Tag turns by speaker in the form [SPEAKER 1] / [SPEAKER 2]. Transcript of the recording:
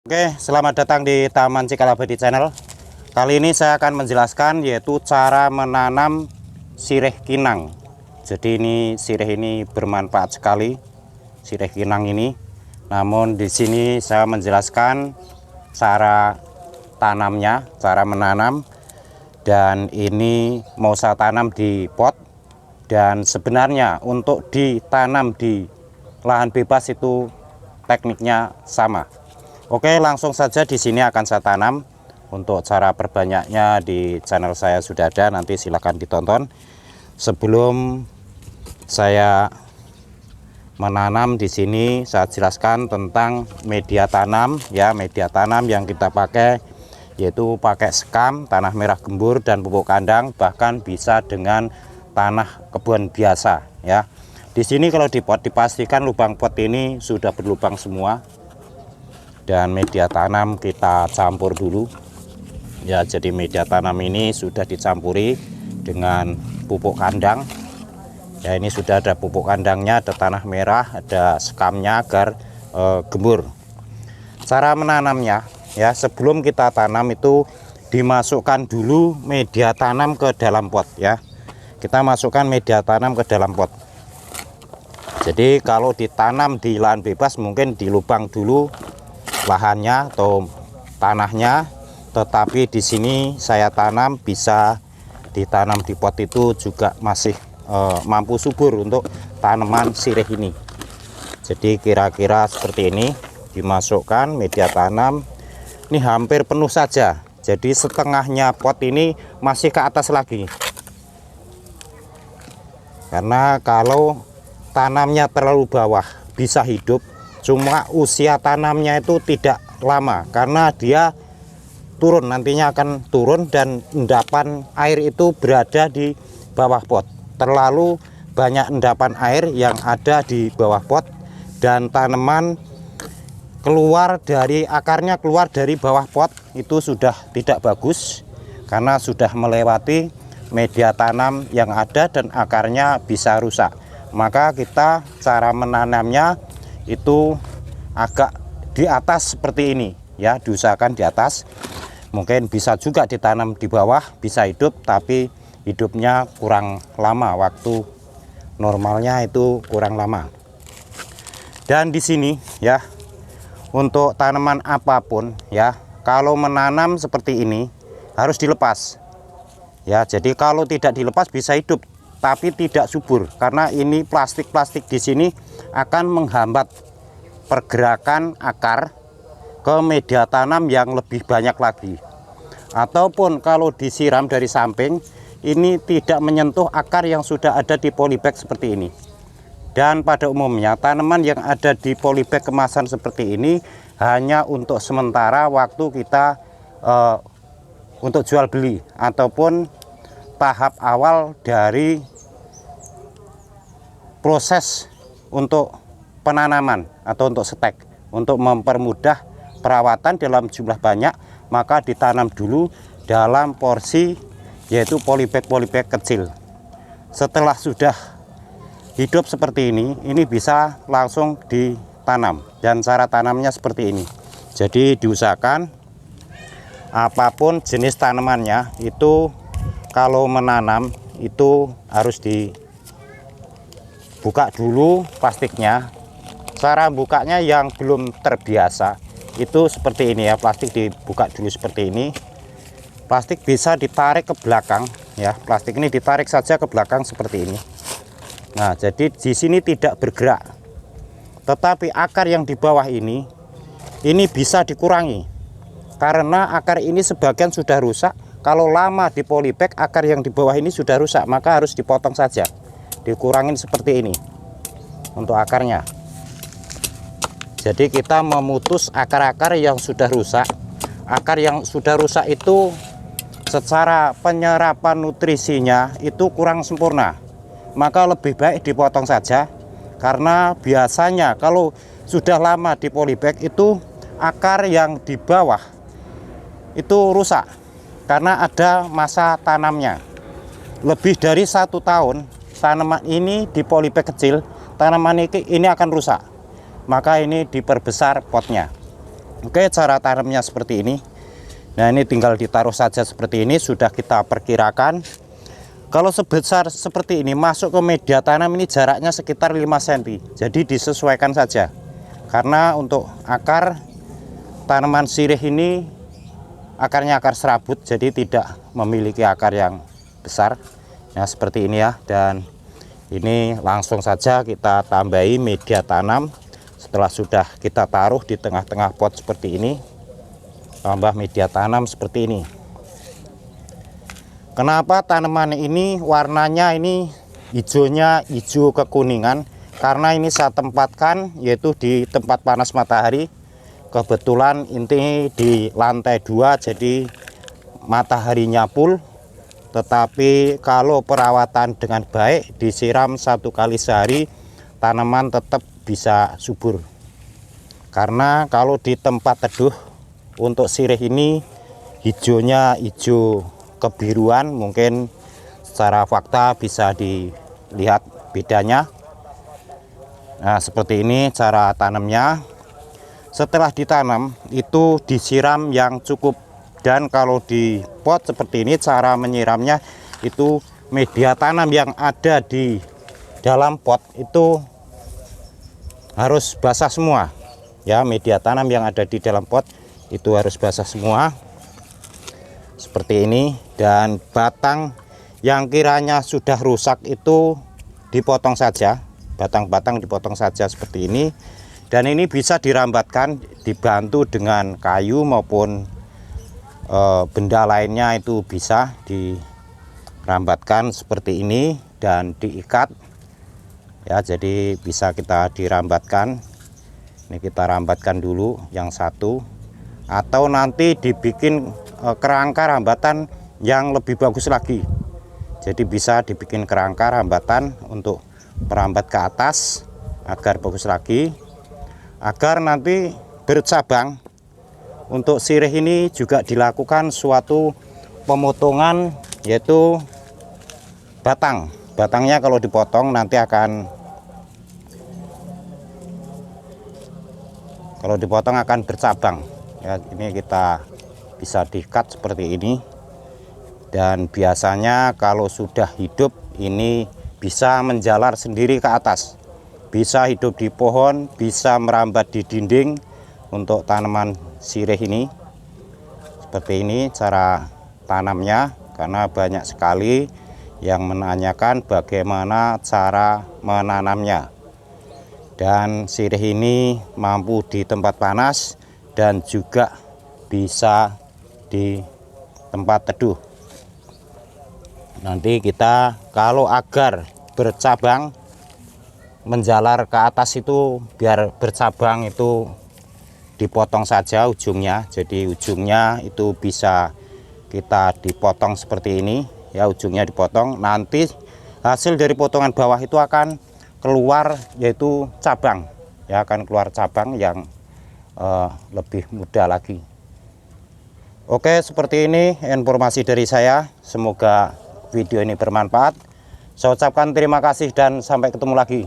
[SPEAKER 1] Oke, selamat datang di Taman Cikal Abadi Channel. Kali ini saya akan menjelaskan yaitu cara menanam sirih kinang. Jadi sirih ini bermanfaat sekali, sirih kinang ini. Namun di sini saya menjelaskan cara tanamnya, cara menanam. Dan ini mau saya tanam di pot. Dan sebenarnya untuk ditanam di lahan bebas itu tekniknya sama. Oke, langsung saja di sini akan saya tanam. Untuk cara perbanyaknya di channel saya sudah ada, nanti silahkan ditonton. Sebelum saya menanam di sini, saya jelaskan tentang media tanam ya, media tanam yang kita pakai yaitu pakai sekam, tanah merah gembur dan pupuk kandang, bahkan bisa dengan tanah kebun biasa ya. Di sini kalau di pot dipastikan lubang pot ini sudah berlubang semua. Dan media tanam kita campur dulu ya. Jadi media tanam ini sudah dicampuri dengan pupuk kandang ya. Ini sudah ada pupuk kandangnya, ada tanah merah, ada sekamnya agar gembur. Cara menanamnya ya, sebelum kita tanam itu dimasukkan dulu media tanam ke dalam pot ya. Kita masukkan media tanam ke dalam pot. Jadi kalau ditanam di lahan bebas mungkin di lubang dulu lahannya atau tanahnya, tetapi di sini saya tanam bisa ditanam di pot itu juga masih mampu subur untuk tanaman sirih ini. Jadi kira-kira seperti ini, dimasukkan media tanam ini hampir penuh saja. Jadi setengahnya pot ini masih ke atas lagi, karena kalau tanamnya terlalu bawah bisa hidup. Cuma usia tanamnya itu tidak lama karena dia turun, nantinya akan turun dan endapan air itu berada di bawah pot. Terlalu banyak endapan air yang ada di bawah pot dan tanaman keluar dari akarnya, keluar dari bawah pot itu sudah tidak bagus karena sudah melewati media tanam yang ada dan akarnya bisa rusak. Maka kita cara menanamnya itu agak di atas seperti ini ya, diusahakan di atas. Mungkin bisa juga ditanam di bawah, bisa hidup, tapi hidupnya kurang lama, waktu normalnya itu kurang lama. Dan di sini ya, untuk tanaman apapun ya, kalau menanam seperti ini harus dilepas ya. Jadi kalau tidak dilepas bisa hidup tapi tidak subur, karena ini plastik-plastik di sini akan menghambat pergerakan akar ke media tanam yang lebih banyak lagi. Ataupun kalau disiram dari samping, ini tidak menyentuh akar yang sudah ada di polybag seperti ini. Dan pada umumnya tanaman yang ada di polybag kemasan seperti ini hanya untuk sementara waktu kita untuk jual beli ataupun tahap awal dari proses untuk penanaman atau untuk stek. Untuk mempermudah perawatan dalam jumlah banyak, maka ditanam dulu dalam porsi yaitu polybag kecil. Setelah sudah hidup seperti ini bisa langsung ditanam, dan cara tanamnya seperti ini. Jadi diusahakan apapun jenis tanamannya itu kalau menanam itu harus dibuka dulu plastiknya. Cara bukanya yang belum terbiasa itu seperti ini ya, plastik dibuka dulu seperti ini. Plastik bisa ditarik ke belakang ya, plastik ini ditarik saja ke belakang seperti ini. Nah, jadi di sini tidak bergerak, tetapi akar yang di bawah ini bisa dikurangi karena akar ini sebagian sudah rusak. Kalau lama di polybag, akar yang di bawah ini sudah rusak, maka harus dipotong saja, dikurangin seperti ini untuk akarnya. Jadi kita memutus akar-akar yang sudah rusak. Akar yang sudah rusak itu secara penyerapan nutrisinya itu kurang sempurna, maka lebih baik dipotong saja. Karena biasanya kalau sudah lama di polybag itu akar yang di bawah itu rusak karena ada masa tanamnya. Lebih dari 1 tahun tanaman ini di polybag kecil, tanaman ini akan rusak. Maka ini diperbesar potnya. Oke, cara tanamnya seperti ini. Nah, ini tinggal ditaruh saja seperti ini, sudah kita perkirakan. Kalau sebesar seperti ini masuk ke media tanam ini jaraknya sekitar 5 cm. Jadi disesuaikan saja. Karena untuk akar tanaman sirih ini akarnya akar serabut, jadi tidak memiliki akar yang besar. Nah, seperti ini ya. Dan ini langsung saja kita tambahi media tanam. Setelah sudah kita taruh di tengah-tengah pot seperti ini, tambah media tanam seperti ini. Kenapa tanaman ini warnanya ini hijaunya hijau kekuningan? Karena ini saya tempatkan yaitu di tempat panas matahari. Kebetulan ini di lantai 2, jadi mataharinya full. Tetapi kalau perawatan dengan baik, disiram 1 kali sehari, tanaman tetap bisa subur. Karena kalau di tempat teduh untuk sirih ini hijaunya hijau kebiruan, mungkin secara fakta bisa dilihat bedanya. Nah, seperti ini cara tanamnya. Setelah ditanam itu disiram yang cukup, dan kalau di pot seperti ini cara menyiramnya itu media tanam yang ada di dalam pot itu harus basah semua ya. Media tanam yang ada di dalam pot itu harus basah semua seperti ini. Dan batang yang kiranya sudah rusak itu dipotong saja, batang-batang dipotong saja seperti ini. Dan ini bisa dirambatkan, dibantu dengan kayu maupun benda lainnya, itu bisa dirambatkan seperti ini dan diikat ya. Jadi bisa kita dirambatkan. Ini kita rambatkan dulu yang satu, atau nanti dibikin kerangka rambatan yang lebih bagus lagi. Jadi bisa dibikin kerangka rambatan untuk merambat ke atas agar bagus lagi, agar nanti bercabang. Untuk sirih ini juga dilakukan suatu pemotongan, yaitu batangnya kalau dipotong nanti akan, kalau dipotong akan bercabang ya. Ini kita bisa di-cut seperti ini. Dan biasanya kalau sudah hidup ini bisa menjalar sendiri ke atas, bisa hidup di pohon, bisa merambat di dinding. Untuk tanaman sirih ini seperti ini cara tanamnya, karena banyak sekali yang menanyakan bagaimana cara menanamnya. Dan sirih ini mampu di tempat panas dan juga bisa di tempat teduh. Nanti kita kalau agar bercabang menjalar ke atas itu, biar bercabang itu dipotong saja ujungnya. Jadi ujungnya itu bisa kita dipotong seperti ini ya, ujungnya dipotong. Nanti hasil dari potongan bawah itu akan keluar yaitu cabang ya, akan keluar cabang yang lebih muda lagi. Oke, seperti ini informasi dari saya. Semoga video ini bermanfaat. Saya ucapkan terima kasih dan sampai ketemu lagi.